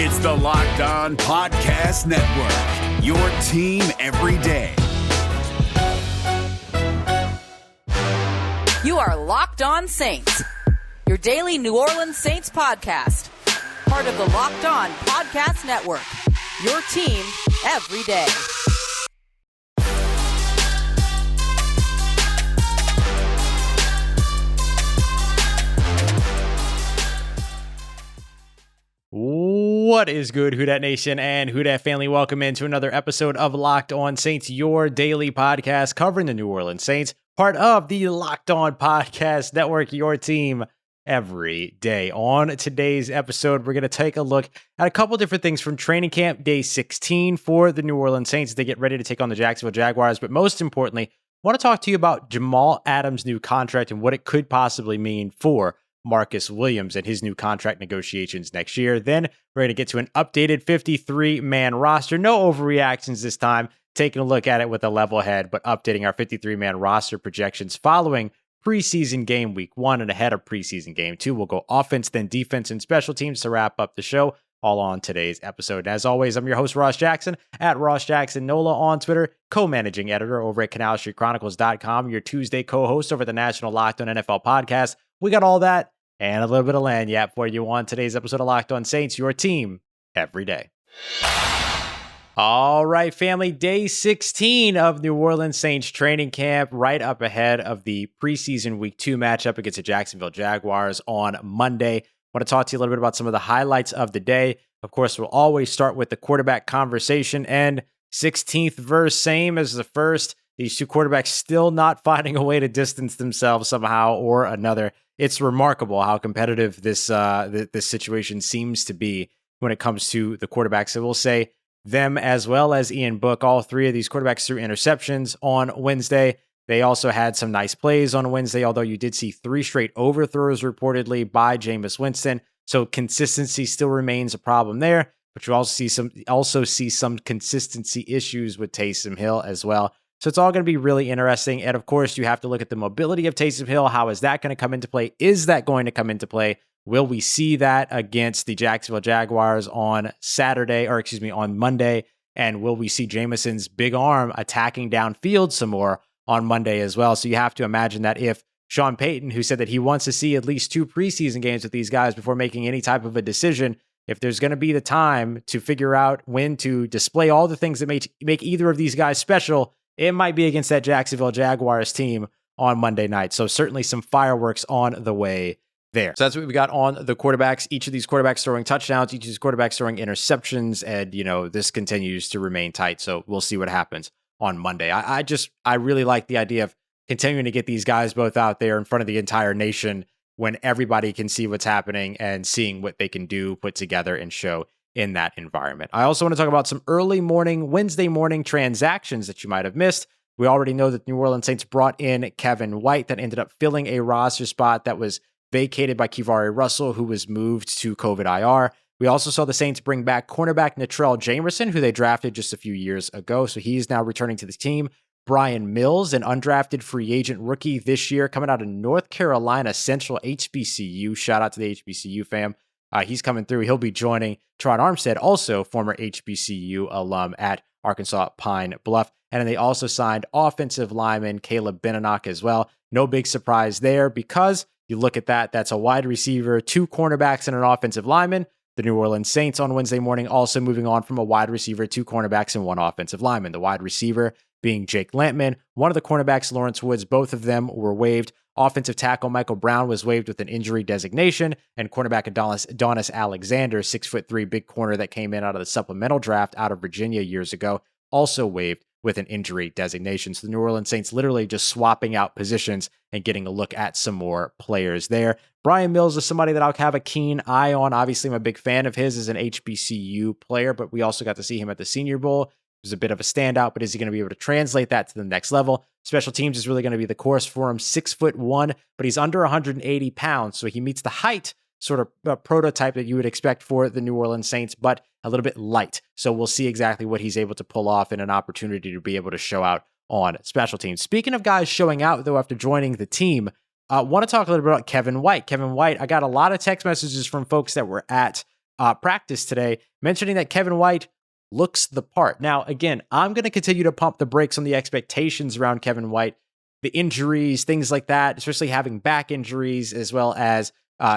It's the Locked On Podcast Network, your team every day. You are Locked On Saints, your daily New Orleans Saints podcast. Part of the Locked On Podcast Network, your team every day. What is good, Who Dat Nation and Who Dat family? Welcome into another episode of Locked On Saints, your daily podcast covering the New Orleans Saints, part of the Locked On Podcast Network, your team every day. On today's episode, we're going to take a look at a couple different things from training camp day 16 for the New Orleans Saints as they get ready to take on the Jacksonville Jaguars. But most importantly, I want to talk to you about Jamal Adams' new contract and what it could possibly mean for Marcus Williams and his new contract negotiations next year. Then we're going to get to an updated 53-man roster. No overreactions this time. Taking a look at it with a level head, but updating our 53-man roster projections following preseason game week 1 and ahead of preseason game 2. We'll go offense, then defense, and special teams to wrap up the show, all on today's episode. And as always, I'm your host, Ross Jackson, at Ross Jackson Nola on Twitter, co-managing editor over at CanalStreetChronicles.com, your Tuesday co-host over the National Locked On NFL podcast. We got all that and a little bit of lagniappe for you on today's episode of Locked On Saints, your team every day. All right, family, day 16 of New Orleans Saints training camp, right up ahead of the preseason week 2 matchup against the Jacksonville Jaguars on Monday. I want to talk to you a little bit about some of the highlights of the day. Of course, we'll always start with the quarterback conversation, and 16th verse, same as the first. These two quarterbacks still not finding a way to distance themselves somehow or another. It's remarkable how competitive this situation seems to be when it comes to the quarterbacks. So we'll say them as well as Ian Book. All three of these quarterbacks threw interceptions on Wednesday. They also had some nice plays on Wednesday, although you did see 3 straight overthrows reportedly by Jameis Winston. So consistency still remains a problem there, but you also see some consistency issues with Taysom Hill as well. So it's all going to be really interesting. And of course, you have to look at the mobility of Taysom Hill. How is that going to come into play? Is that going to come into play? Will we see that against the Jacksonville Jaguars on Monday? And will we see Jameson's big arm attacking downfield some more on Monday as well? So you have to imagine that if Sean Payton, who said that he wants to see at least 2 preseason games with these guys before making any type of a decision, if there's going to be the time to figure out when to display all the things that make either of these guys special, it might be against that Jacksonville Jaguars team on Monday night. So certainly some fireworks on the way there. So that's what we got on the quarterbacks. Each of these quarterbacks throwing touchdowns, each of these quarterbacks throwing interceptions, and this continues to remain tight. So we'll see what happens on Monday. I really like the idea of continuing to get these guys both out there in front of the entire nation when everybody can see what's happening and seeing what they can do, put together, and show in that environment. I also want to talk about some early morning, Wednesday morning transactions that you might have missed. We already know that New Orleans Saints brought in Kevin White that ended up filling a roster spot that was vacated by Kivari Russell, who was moved to COVID IR. We also saw the Saints bring back cornerback Natrell Jamerson, who they drafted just a few years ago. So he's now returning to the team. Brian Mills, an undrafted free agent rookie this year, coming out of North Carolina Central HBCU. Shout out to the HBCU fam. He's coming through. He'll be joining Teron Armstead, also former HBCU alum at Arkansas Pine Bluff. And then they also signed offensive lineman Caleb Benenoch as well. No big surprise there because you look at that, that's a wide receiver, 2 cornerbacks, and an offensive lineman. The New Orleans Saints on Wednesday morning also moving on from a wide receiver, 2 cornerbacks, and 1 offensive lineman. The wide receiver being Jake Lampman. One of the cornerbacks, Lawrence Woods, both of them were waived. Offensive tackle Michael Brown was waived with an injury designation, and cornerback Adonis Alexander, 6'3" big corner that came in out of the supplemental draft out of Virginia years ago, also waived with an injury designation. So the New Orleans Saints literally just swapping out positions and getting a look at some more players there. Brian Mills is somebody that I'll have a keen eye on. Obviously, I'm a big fan of his as an HBCU player, but we also got to see him at the Senior Bowl. He was a bit of a standout, but is he going to be able to translate that to the next level? Special teams is really going to be the course for him. 6'1", but he's under 180 pounds, so he meets the height sort of prototype that you would expect for the New Orleans Saints, but a little bit light. So we'll see exactly what he's able to pull off in an opportunity to be able to show out on special teams. Speaking of guys showing out, though, after joining the team, I want to talk a little bit about Kevin White. Kevin White, I got a lot of text messages from folks that were at practice today, mentioning that Kevin White looks the part. Now, again, I'm going to continue to pump the brakes on the expectations around Kevin White, the injuries, things like that, especially having back injuries as well as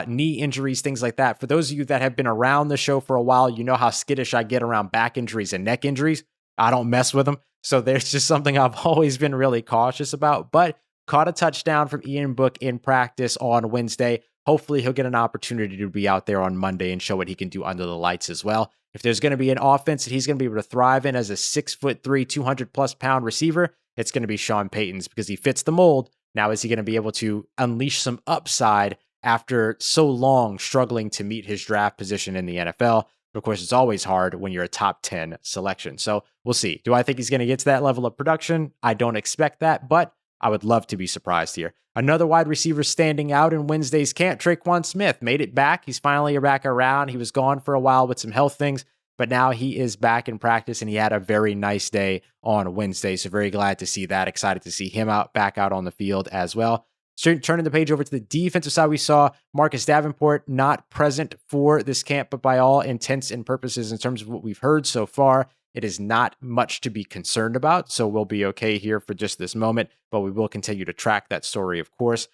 knee injuries, things like that. For those of you that have been around the show for a while, you know how skittish I get around back injuries and neck injuries. I don't mess with them. So there's just something I've always been really cautious about. But caught a touchdown from Ian Book in practice on Wednesday. Hopefully he'll get an opportunity to be out there on Monday and show what he can do under the lights as well. If there's going to be an offense that he's going to be able to thrive in as a 6'3", 200+ pound receiver, it's going to be Sean Payton's because he fits the mold. Now, is he going to be able to unleash some upside after so long struggling to meet his draft position in the NFL? Of course, it's always hard when you're a top 10 selection. So we'll see. Do I think he's going to get to that level of production? I don't expect that, but I would love to be surprised here. Another wide receiver standing out in Wednesday's camp, Tre'Quan Smith, made it back. He's finally back around. He was gone for a while with some health things, but now he is back in practice and he had a very nice day on Wednesday. So very glad to see that. Excited to see him back out on the field as well. Turning the page over to the defensive side, we saw Marcus Davenport not present for this camp, but by all intents and purposes, in terms of what we've heard so far, it is not much to be concerned about. So we'll be okay here for just this moment, but we will continue to track that story, of course.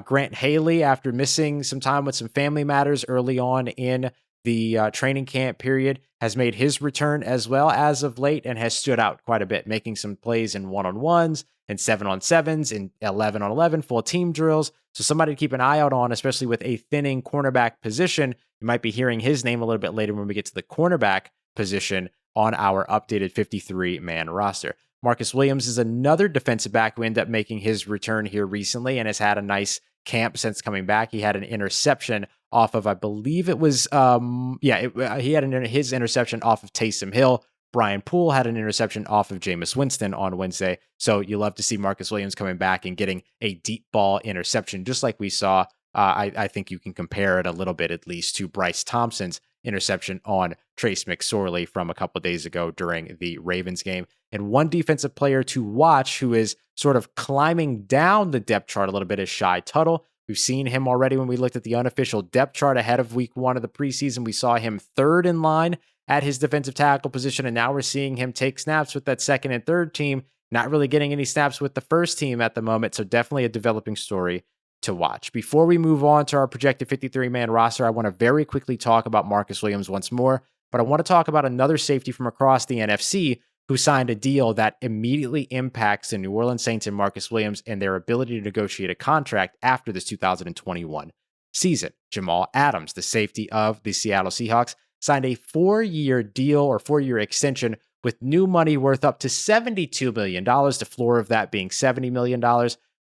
Grant Haley, after missing some time with some family matters early on in the training camp period, has made his return as well as of late and has stood out quite a bit, making some plays in 1-on-1s and 7-on-7s and 11-on-11 full team drills. So somebody to keep an eye out on, especially with a thinning cornerback position. You might be hearing his name a little bit later when we get to the cornerback position on our updated 53-man roster. Marcus Williams is another defensive back who ended up making his return here recently and has had a nice camp since coming back. He had an interception off of, I believe it was, he had his interception off of Taysom Hill. Brian Poole had an interception off of Jameis Winston on Wednesday. So you love to see Marcus Williams coming back and getting a deep ball interception, just like we saw. I think you can compare it a little bit, at least, to Bryce Thompson's interception on Trace McSorley from a couple of days ago during the Ravens game. And one defensive player to watch who is sort of climbing down the depth chart a little bit is Shy Tuttle. We've seen him already when we looked at the unofficial depth chart ahead of week 1 of the preseason. We saw him third in line at his defensive tackle position, and now we're seeing him take snaps with that second and third team, not really getting any snaps with the first team at the moment, so definitely a developing story to watch. Before we move on to our projected 53-man roster, I want to very quickly talk about Marcus Williams once more, but I want to talk about another safety from across the NFC who signed a deal that immediately impacts the New Orleans Saints and Marcus Williams and their ability to negotiate a contract after this 2021 season. Jamal Adams, the safety of the Seattle Seahawks, signed a 4-year deal or 4-year extension with new money worth up to $72 million, the floor of that being $70 million.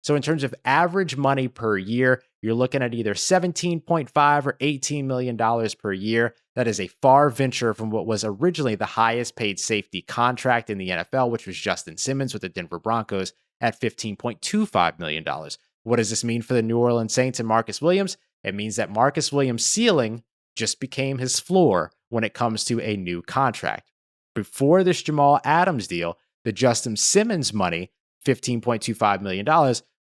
So in terms of average money per year, you're looking at either $17.5 or $18 million per year. That is a far venture from what was originally the highest paid safety contract in the NFL, which was Justin Simmons with the Denver Broncos at $15.25 million. What does this mean for the New Orleans Saints and Marcus Williams? It means that Marcus Williams' ceiling just became his floor when it comes to a new contract. Before this Jamal Adams deal, the Justin Simmons money, $15.25 million,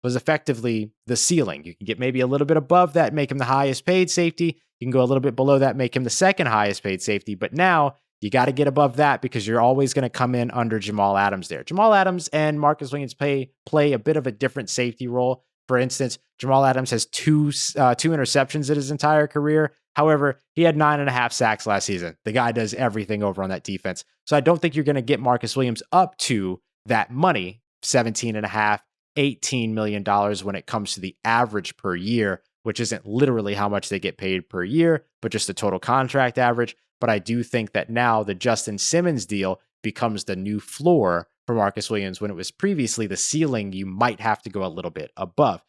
was effectively the ceiling. You can get maybe a little bit above that, make him the highest paid safety. You can go a little bit below that, make him the second highest paid safety. But now you got to get above that because you're always going to come in under Jamal Adams there. Jamal Adams and Marcus Williams play a bit of a different safety role. For instance, Jamal Adams has two interceptions in his entire career. However, he had 9.5 sacks last season. The guy does everything over on that defense. So I don't think you're going to get Marcus Williams up to that money, $17.5, $18 million when it comes to the average per year, which isn't literally how much they get paid per year, but just the total contract average. But I do think that now the Justin Simmons deal becomes the new floor for Marcus Williams when it was previously the ceiling you might have to go a little bit above.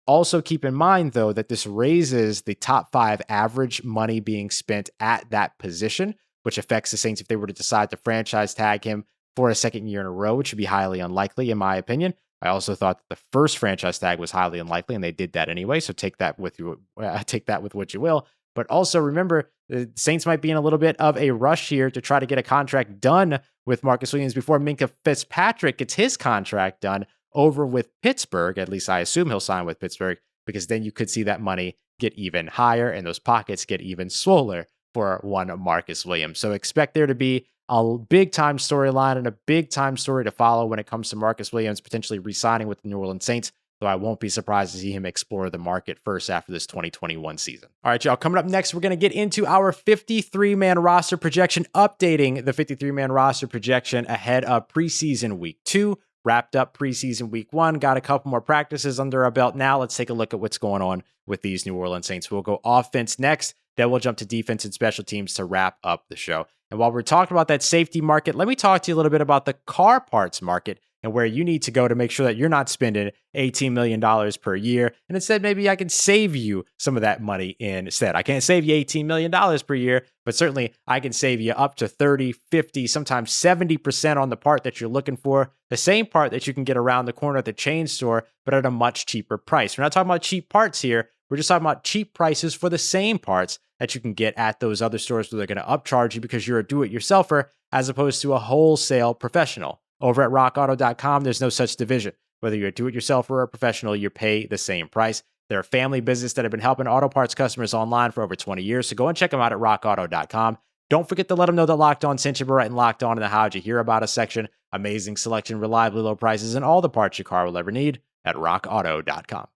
Also keep in mind, though, that this raises the top 5 average money being spent at that position, which affects the Saints if they were to decide to franchise tag him for a second year in a row, which would be highly unlikely, in my opinion. I also thought that the first franchise tag was highly unlikely, and they did that anyway, so take that with what you will. But also remember, the Saints might be in a little bit of a rush here to try to get a contract done with Marcus Williams before Minkah Fitzpatrick gets his contract done over with Pittsburgh. At least I assume he'll sign with Pittsburgh, because then you could see that money get even higher and those pockets get even swoller for one Marcus Williams. So expect there to be a big time storyline and a big time story to follow when it comes to Marcus Williams potentially re-signing with the New Orleans Saints. So I won't be surprised to see him explore the market first after this 2021 season. All right, y'all, coming up next, we're going to get into our 53-man roster projection, updating the 53-man roster projection ahead of preseason week 2. Wrapped up preseason week 1, got a couple more practices under our belt. Now let's take a look at what's going on with these New Orleans Saints. We'll go offense next, then we'll jump to defense and special teams to wrap up the show. And while we're talking about that safety market, let me talk to you a little bit about the car parts market and where you need to go to make sure that you're not spending $18 million per year. And instead, maybe I can save you some of that money instead. I can't save you $18 million per year, but certainly I can save you up to 30, 50, sometimes 70% on the part that you're looking for. The same part that you can get around the corner at the chain store, but at a much cheaper price. We're not talking about cheap parts here. We're just talking about cheap prices for the same parts that you can get at those other stores where they're going to upcharge you because you're a do-it-yourselfer as opposed to a wholesale professional. Over at rockauto.com, there's no such division. Whether you're a do-it-yourselfer or a professional, you pay the same price. They're a family business that have been helping auto parts customers online for over 20 years, so go and check them out at rockauto.com. Don't forget to let them know that Locked On sent you by writing Locked On in the How'd You Hear About Us section. Amazing selection, reliably low prices, and all the parts your car will ever need at rockauto.com.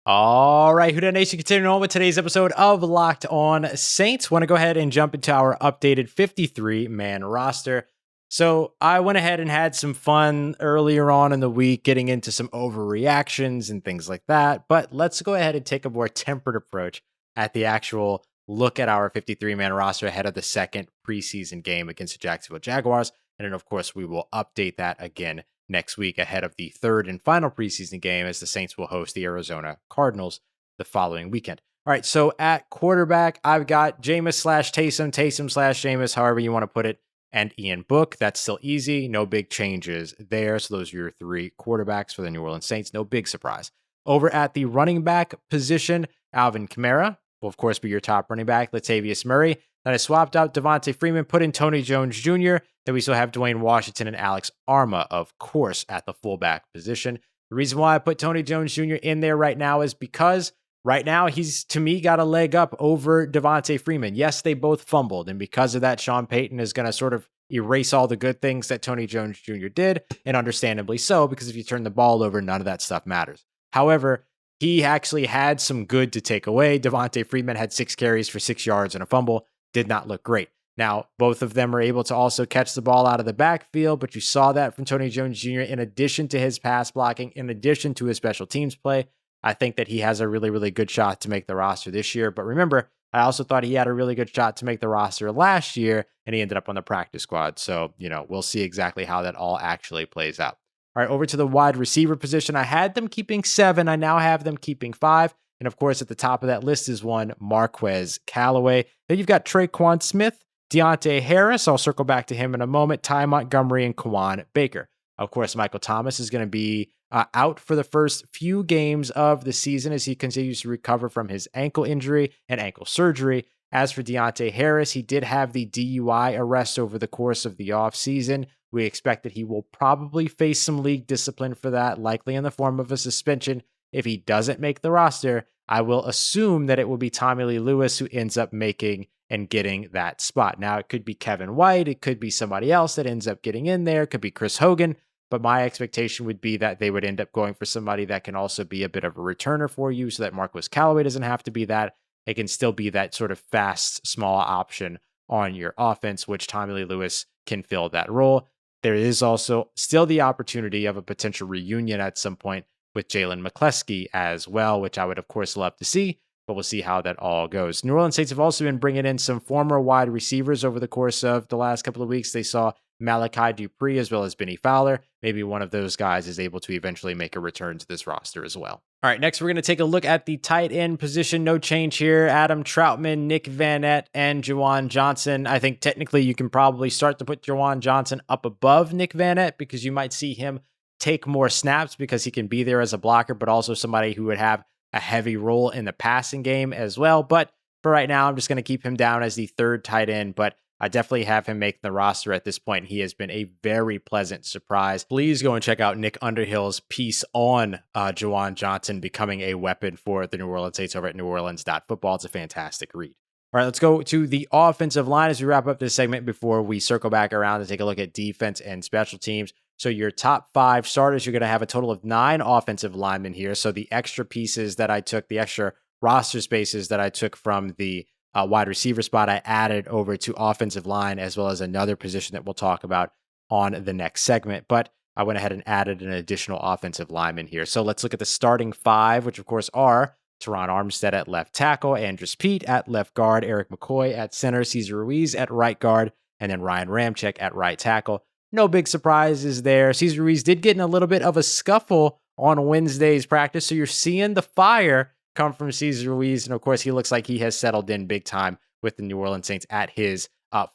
All right, Who Dat Nation, continuing on with today's episode of Locked On Saints. Want to go ahead and jump into our updated 53-man roster. So I went ahead and had some fun earlier on in the week getting into some overreactions and things like that. But let's go ahead and take a more tempered approach at the actual look at our 53-man roster ahead of the second preseason game against the Jacksonville Jaguars. And then, of course, we will update that again next week ahead of the third and final preseason game as the Saints will host the Arizona Cardinals the following weekend. All right, so at quarterback, I've got Jameis/Taysom, Taysom/Jameis, however you want to put it, and Ian Book. That's still easy. No big changes there. So those are your 3 quarterbacks for the New Orleans Saints. No big surprise. Over at the running back position, Alvin Kamara will, of course, be your top running back. Latavius Murray. Then I swapped out Devonta Freeman, put in Tony Jones Jr. Then we still have Dwayne Washington and Alex Arma, of course, at the fullback position. The reason why I put Tony Jones Jr. in there right now is because right now he's, to me, got a leg up over Devonta Freeman. Yes, they both fumbled, and because of that, Sean Payton is going to sort of erase all the good things that Tony Jones Jr. did, and understandably so, because if you turn the ball over, none of that stuff matters. However, he actually had some good to take away. Devonta Freeman had 6 carries for 6 yards and a fumble. Did not look great. Now, both of them are able to also catch the ball out of the backfield, but you saw that from Tony Jones Jr. in addition to his pass blocking, in addition to his special teams play. I think that he has a really, really good shot to make the roster this year. But remember, I also thought he had a really good shot to make the roster last year, and he ended up on the practice squad. So, we'll see exactly how that all actually plays out. All right, over to the wide receiver position. I had them keeping 7. I now have them keeping 5. And of course, at the top of that list is one Marquez Callaway. Then you've got Tre'Quan Smith, Deontay Harris. I'll circle back to him in a moment. Ty Montgomery and Kwan Baker. Of course, Michael Thomas is going to be out for the first few games of the season as he continues to recover from his ankle injury and ankle surgery. As for Deontay Harris, he did have the DUI arrest over the course of the offseason. We expect that he will probably face some league discipline for that, likely in the form of a suspension. If he doesn't make the roster, I will assume that it will be Tommy Lee Lewis who ends up making and getting that spot. Now, it could be Kevin White. It could be somebody else that ends up getting in there. It could be Chris Hogan. But my expectation would be that they would end up going for somebody that can also be a bit of a returner for you so that Marquez Callaway doesn't have to be that. It can still be that sort of fast, small option on your offense, which Tommy Lee Lewis can fill that role. There is also still the opportunity of a potential reunion at some point with Jalen McCleskey as well, which I would, of course, love to see, but we'll see how that all goes. New Orleans Saints have also been bringing in some former wide receivers over the course of the last couple of weeks. They saw Malachi Dupree as well as Benny Fowler. Maybe one of those guys is able to eventually make a return to this roster as well. All right, next we're going to take a look at the tight end position. No change here. Adam Troutman, Nick Vanette, and Juwan Johnson. I think technically you can probably start to put Juwan Johnson up above Nick Vanette because you might see him take more snaps because he can be there as a blocker, but also somebody who would have a heavy role in the passing game as well. But for right now, I'm just going to keep him down as the third tight end. But I definitely have him make the roster at this point. He has been a very pleasant surprise. Please go and check out Nick Underhill's piece on Juwan Johnson becoming a weapon for the New Orleans Saints over at neworleans.football. It's a fantastic read. All right, let's go to the offensive line as we wrap up this segment before we circle back around and take a look at defense and special teams. So your top 5 starters, you're going to have a total of 9 offensive linemen here. So the extra pieces that I took, the extra roster spaces that I took from the wide receiver spot, I added over to offensive line, as well as another position that we'll talk about on the next segment. But I went ahead and added an additional offensive lineman here. So let's look at the starting 5, which of course are Teron Armstead at left tackle, Andrus Peat at left guard, Eric McCoy at center, Cesar Ruiz at right guard, and then Ryan Ramczyk at right tackle. No big surprises there. Cesar Ruiz did get in a little bit of a scuffle on Wednesday's practice, so you're seeing the fire come from Cesar Ruiz, and of course, he looks like he has settled in big time with the New Orleans Saints at his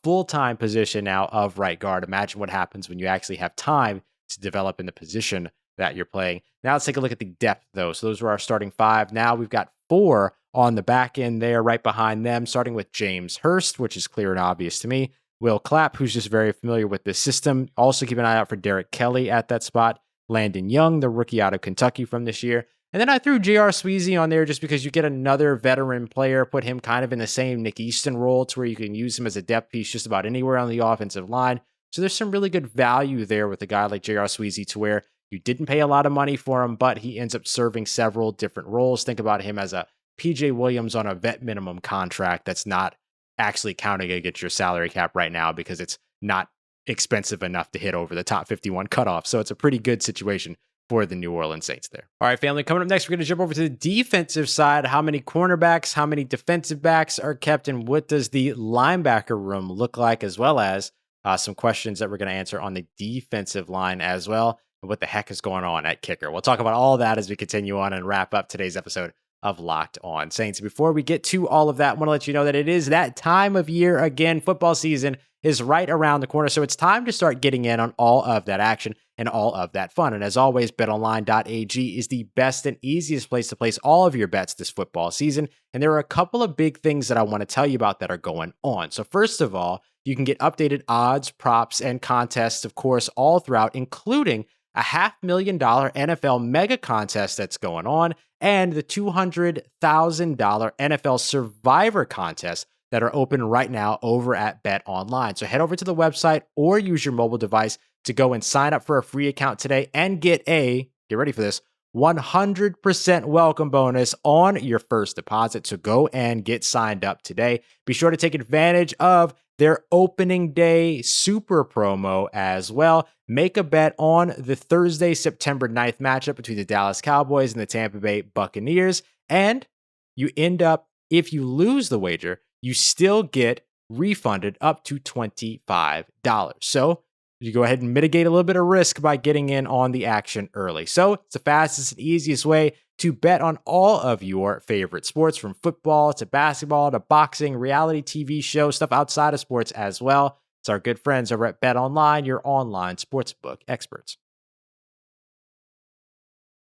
full-time position now of right guard. Imagine what happens when you actually have time to develop in the position that you're playing. Now let's take a look at the depth, though. So those were our starting 5. Now we've got 4 on the back end there, right behind them, starting with James Hurst, which is clear and obvious to me. Will Clapp, who's just very familiar with the system. Also keep an eye out for Derek Kelly at that spot. Landon Young, the rookie out of Kentucky from this year. And then I threw J.R. Sweezy on there just because you get another veteran player, put him kind of in the same Nick Easton role to where you can use him as a depth piece just about anywhere on the offensive line. So there's some really good value there with a guy like J.R. Sweezy to where you didn't pay a lot of money for him, but he ends up serving several different roles. Think about him as a P.J. Williams on a vet minimum contract that's not actually counting against your salary cap right now because it's not expensive enough to hit over the top 51 cutoff. So it's a pretty good situation for the New Orleans Saints there. All right, family, coming up next, we're going to jump over to the defensive side. How many cornerbacks, how many defensive backs are kept, and what does the linebacker room look like, as well as some questions that we're going to answer on the defensive line as well, and what the heck is going on at kicker. We'll talk about all that as we continue on and wrap up today's episode of Locked On Saints. Before we get to all of that, I want to let you know that it is that time of year again. Football season is right around the corner, so it's time to start getting in on all of that action and all of that fun. And as always, betonline.ag is the best and easiest place to place all of your bets this football season. And there are a couple of big things that I want to tell you about that are going on. So first of all, you can get updated odds, props, and contests, of course, all throughout, including a $500,000 NFL mega contest that's going on, and the $200,000 NFL Survivor contest that are open right now over at Bet Online. So head over to the website or use your mobile device to go and sign up for a free account today and get ready for this, 100% welcome bonus on your first deposit. So go and get signed up today. Be sure to take advantage of their opening day super promo as well. Make a bet on the Thursday, September 9th matchup between the Dallas Cowboys and the Tampa Bay Buccaneers. And you end up, if you lose the wager, you still get refunded up to $25. So you go ahead and mitigate a little bit of risk by getting in on the action early. So it's the fastest and easiest way to bet on all of your favorite sports, from football to basketball to boxing, reality TV shows, stuff outside of sports as well. It's our good friends over at Bet Online, your online sportsbook experts.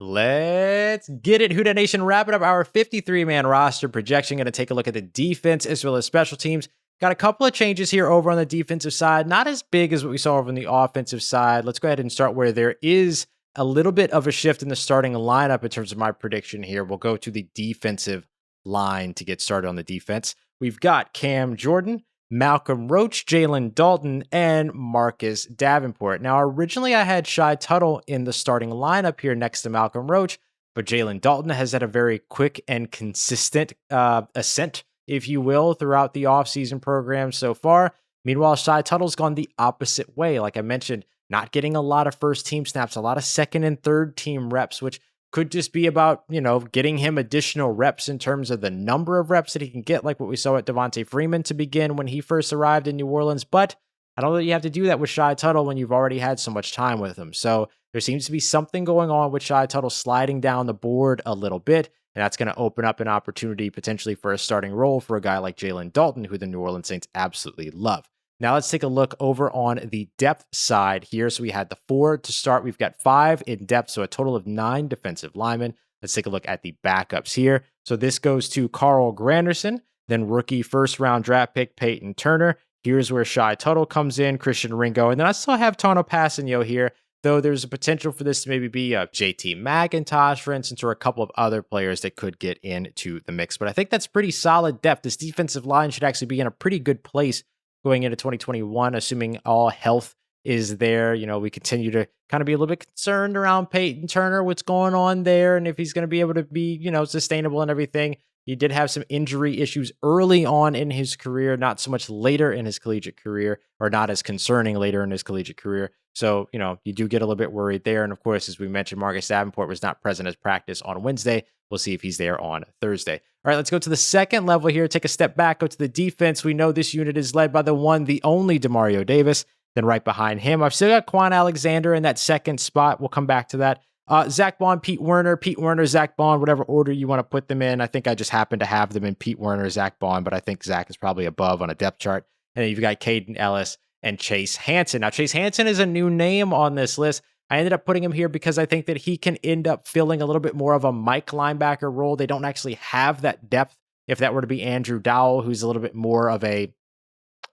Let's get it, Houdat Nation. Wrapping up our 53-man roster projection. Going to take a look at the defense as well as special teams. Got a couple of changes here over on the defensive side. Not as big as what we saw over on the offensive side. Let's go ahead and start where there is a little bit of a shift in the starting lineup in terms of my prediction here. We'll go to the defensive line to get started on the defense. We've got Cam Jordan, Malcolm Roach, Jalen Dalton, and Marcus Davenport. Now, originally I had Shy Tuttle in the starting lineup here next to Malcolm Roach, but Jalen Dalton has had a very quick and consistent ascent, if you will, throughout the offseason program so far. Meanwhile, Shy Tuttle's gone the opposite way. Like I mentioned, not getting a lot of first team snaps, a lot of second and third team reps, which could just be about, getting him additional reps in terms of the number of reps that he can get, like what we saw at Devonta Freeman to begin when he first arrived in New Orleans. But I don't know that you have to do that with Shy Tuttle when you've already had so much time with him. So there seems to be something going on with Shy Tuttle sliding down the board a little bit, and that's going to open up an opportunity potentially for a starting role for a guy like Jalen Dalton, who the New Orleans Saints absolutely love. Now let's take a look over on the depth side here. So we had the 4 to start. We've got 5 in depth, so a total of 9 defensive linemen. Let's take a look at the backups here. So this goes to Carl Granderson, then rookie first-round draft pick Peyton Turner, Here's where Shai Tuttle comes in, Christian Ringo, and then I still have Tono Passanio here, though there's a potential for this to maybe be a JT McIntosh, for instance, or a couple of other players that could get into the mix. But I think that's pretty solid depth. This defensive line should actually be in a pretty good place going into 2021, assuming all health is there. We continue to kind of be a little bit concerned around Peyton Turner, what's going on there, and if he's going to be able to be, sustainable and everything. He did have some injury issues early on in his career, not so much later in his collegiate career, or not as concerning later in his collegiate career. So, you do get a little bit worried there. And of course, as we mentioned, Marcus Davenport was not present as practice on Wednesday. We'll see if he's there on Thursday. All right, let's go to the second level here. Take a step back, go to the defense. We know this unit is led by the one, the only Demario Davis. Then right behind him, I've still got Quan Alexander in that second spot. We'll come back to that. Zach Bond, Pete Werner, Zach Bond, whatever order you want to put them in. I think I just happen to have them in Pete Werner, Zach Bond, but I think Zach is probably above on a depth chart. And then you've got Caden Ellis and Chase Hansen. Now, Chase Hansen is a new name on this list. I ended up putting him here because I think that he can end up filling a little bit more of a Mike linebacker role. They don't actually have that depth. If that were to be Andrew Dowell, who's a little bit more of a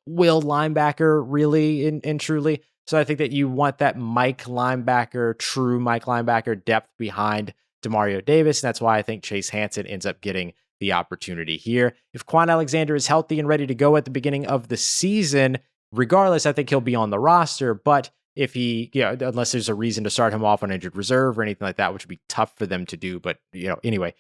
will linebacker, really and truly. So I think that you want that true Mike linebacker depth behind Demario Davis. And that's why I think Chase Hansen ends up getting the opportunity here. If Quan Alexander is healthy and ready to go at the beginning of the season, regardless, I think he'll be on the roster. But if he, unless there's a reason to start him off on injured reserve or anything like that, which would be tough for them to do. But, anyway,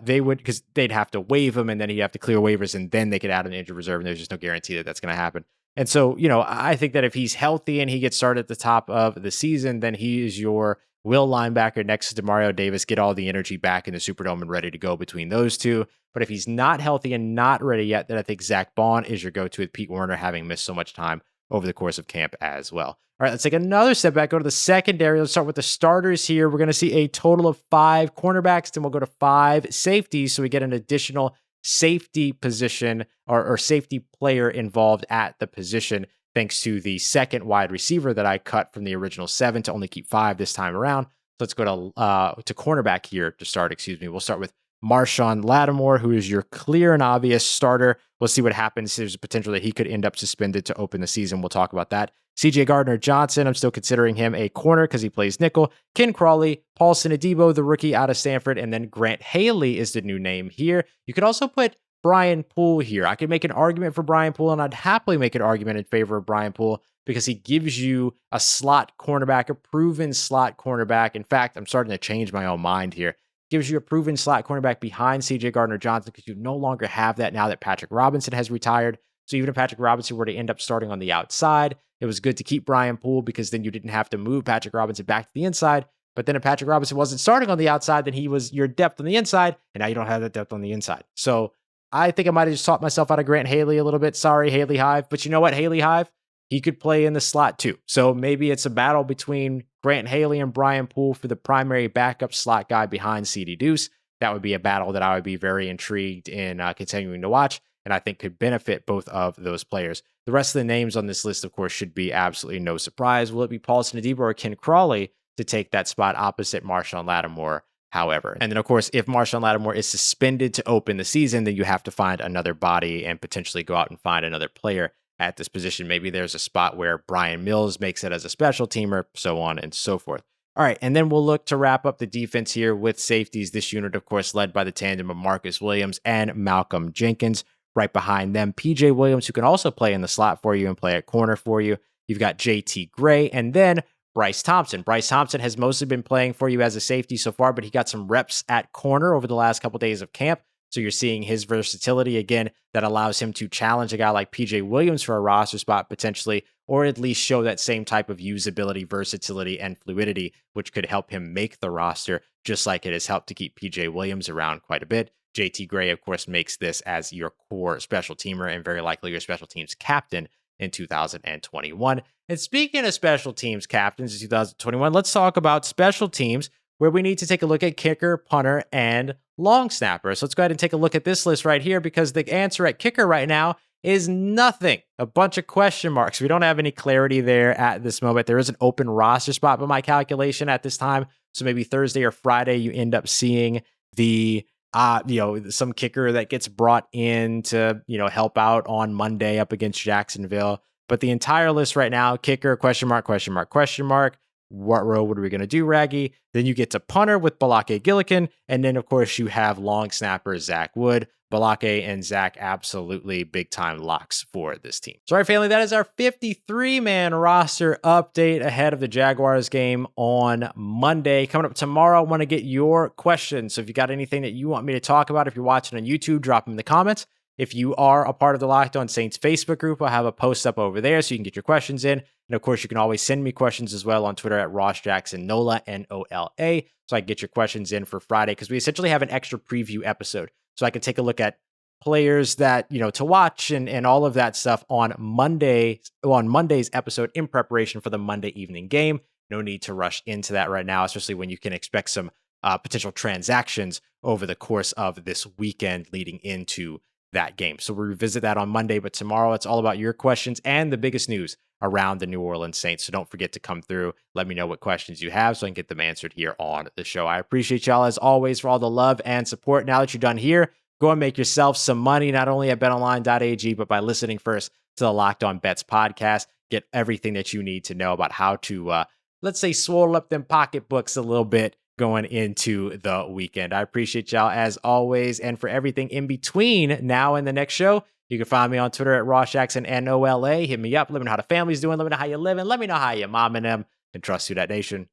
they would, because they'd have to waive him and then he'd have to clear waivers and then they could add an injured reserve. And there's just no guarantee that that's going to happen. And so, I think that if he's healthy and he gets started at the top of the season, then he is your will linebacker next to Demario Davis, get all the energy back in the Superdome and ready to go between those two. But if he's not healthy and not ready yet, then I think Zach Bond is your go-to with Pete Werner having missed so much time over the course of camp as well. All right, let's take another step back, go to the secondary. Let's start with the starters here. We're going to see a total of 5 cornerbacks, then we'll go to 5 safeties, so we get an additional safety position or safety player involved at the position, thanks to the second wide receiver that I cut from the original 7 to only keep 5 this time around. So let's go to cornerback here to start. We'll start with Marshawn Lattimore, who is your clear and obvious starter. We'll see what happens. There's a potential that he could end up suspended to open the season. We'll talk about that. CJ Gardner-Johnson, I'm still considering him a corner because he plays nickel. Ken Crawley, Paulson Adebo, the rookie out of Stanford, and then Grant Haley is the new name here. You could also put Brian Poole here. I could make an argument for Brian Poole, and I'd happily make an argument in favor of Brian Poole because he gives you a slot cornerback, a proven slot cornerback. In fact, I'm starting to change my own mind here. Gives you a proven slot cornerback behind CJ Gardner-Johnson because you no longer have that now that Patrick Robinson has retired. So even if Patrick Robinson were to end up starting on the outside, it was good to keep Brian Poole because then you didn't have to move Patrick Robinson back to the inside. But then if Patrick Robinson wasn't starting on the outside, then he was your depth on the inside, and now you don't have that depth on the inside. So I think I might have just talked myself out of Grant Haley a little bit. Sorry, Haley Hive. But you know what, Haley Hive? He could play in the slot too. So maybe it's a battle between Grant Haley and Brian Poole for the primary backup slot guy behind CD Deuce. That would be a battle that I would be very intrigued in continuing to watch, and I think could benefit both of those players. The rest of the names on this list, of course, should be absolutely no surprise. Will it be Paulson Adebo or Ken Crawley to take that spot opposite Marshawn Lattimore, however? And then, of course, if Marshawn Lattimore is suspended to open the season, then you have to find another body and potentially go out and find another player at this position. Maybe there's a spot where Brian Mills makes it as a special teamer, so on and so forth. All right, and then we'll look to wrap up the defense here with safeties. This unit, of course, led by the tandem of Marcus Williams and Malcolm Jenkins. Right behind them, PJ Williams, who can also play in the slot for you and play at corner for you. You've got JT Gray, and then Bryce Thompson. Bryce Thompson has mostly been playing for you as a safety so far, but he got some reps at corner over the last couple days of camp. So you're seeing his versatility again that allows him to challenge a guy like PJ Williams for a roster spot potentially, or at least show that same type of usability, versatility, and fluidity, which could help him make the roster, just like it has helped to keep PJ Williams around quite a bit. JT Gray, of course, makes this as your core special teamer and very likely your special teams captain in 2021. And speaking of special teams captains in 2021, let's talk about special teams where we need to take a look at kicker, punter, and long snapper. So let's go ahead and take a look at this list right here because the answer at kicker right now is nothing. A bunch of question marks. We don't have any clarity there at this moment. There is an open roster spot by my calculation at this time. So maybe Thursday or Friday, you end up seeing the some kicker that gets brought in to, help out on Monday up against Jacksonville. But the entire list right now, kicker, question mark, question mark, question mark. What role are we going to do, Raggy? Then you get to punter with Balake Gillikin. And then, of course, you have long snapper Zach Wood. Balake and Zach, absolutely big-time locks for this team. So, all right, family, that is our 53-man roster update ahead of the Jaguars game on Monday. Coming up tomorrow, I want to get your questions. So if you got anything that you want me to talk about, if you're watching on YouTube, drop them in the comments. If you are a part of the Locked On Saints Facebook group, I'll have a post up over there so you can get your questions in. And of course, you can always send me questions as well on Twitter at RossJacksonNola, Nola. So I can get your questions in for Friday because we essentially have an extra preview episode. So I can take a look at players that, to watch and all of that stuff on Monday's episode in preparation for the Monday evening game. No need to rush into that right now, especially when you can expect some potential transactions over the course of this weekend leading into that game. So we'll revisit that on Monday, but tomorrow it's all about your questions and the biggest news around the New Orleans Saints. So don't forget to come through. Let me know what questions you have so I can get them answered here on the show. I appreciate y'all as always for all the love and support. Now that you're done here, go and make yourself some money, not only at betonline.ag, but by listening first to the Locked On Bets podcast. Get everything that you need to know about how to, let's say, swole up them pocketbooks a little bit going into the weekend. I appreciate y'all as always. And for everything in between now and the next show, you can find me on Twitter at RossJacksonNola. Hit me up. Let me know how the family's doing. Let me know how you're living. Let me know how your mom and them. And trust you, that nation.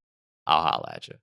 I'll holla at you.